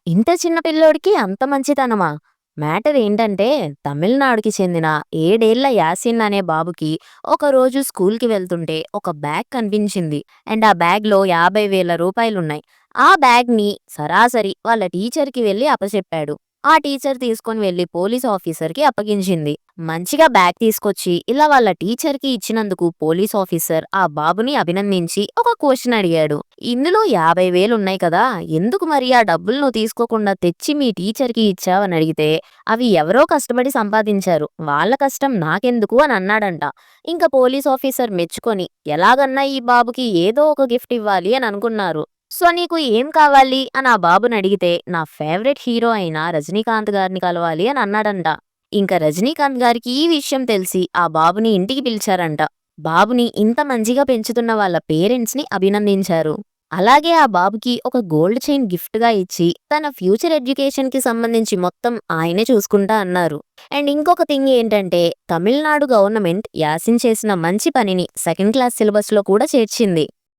ఇంత చిన్న పిల్లోడికి అంత మంచితనమా? మ్యాటర్ ఏంటంటే, తమిళనాడుకి చెందిన 7 ఏళ్ల యాసిన్ అనే బాబుకి ఒకరోజు స్కూల్‌కి వెళ్తుంటే ఒక బ్యాగ్ కనిపించింది. అండ్ ఆ బ్యాగ్‌లో 50,000 రూపాయలున్నాయి. ఆ బ్యాగ్‌ని సరాసరి వాళ్ళ టీచర్‌కి వెళ్లి అప్పచెప్పాడు. ఆ టీచర్ తీసుకొని వెళ్లి పోలీస్ ఆఫీసర్‌కి అప్పగించింది. మంచిగా బ్యాగ్ తీసుకొచ్చి ఇలా వాళ్ళ టీచర్‌కి ఇచ్చినందుకు పోలీస్ ఆఫీసర్ ఆ బాబుని అభినందించి ఒక క్వెషన్ అడిగాడు. ఇందులో 50,000 ఉన్నాయి కదా! ఎందుకు మరి ఆ డబ్బులు నువ్వు తీసుకోకుండా తెచ్చి మీ టీచర్‌కి ఇచ్చావని అడిగితే, అవి ఎవరో కష్టపడి సంపాదించారు. వాళ్ళ కష్టం నాకెందుకు అని అన్నాడంట. ఇంక పోలీస్ ఆఫీసర్ మెచ్చుకొని, ఎలాగన్నా ఈ బాబుకి ఏదో ఒక గిఫ్ట్ ఇవ్వాలి అని అనుకున్నారు. సో నీకు ఏం కావాలి అని ఆ బాబుని అడిగితే, నా ఫేవరెట్ హీరో అయిన రజనీకాంత్ గారిని కలవాలి అని అన్నాడంట. ఇంక రజనీకాంత్ గారికి ఈ విషయం తెలిసి ఆ బాబుని ఇంటికి పిలిచారంట. బాబుని ఇంత మంచిగా పెంచుతున్న వాళ్ళ పేరెంట్స్‌ని అభినందించారు. అలాగే ఆ బాబుకి ఒక గోల్డ్ చైన్ గిఫ్ట్‌గా ఇచ్చి, తన ఫ్యూచర్ ఎడ్యుకేషన్‌కి సంబంధించి మొత్తం ఆయనే చూసుకుంటా అన్నారు. అండ్ ఇంకొక థింగ్ ఏంటంటే, తమిళనాడు గవర్నమెంట్ యాసిన్ చేసిన మంచి పనిని సెకండ్ క్లాస్ సిలబస్‌లో కూడా చేర్చింది.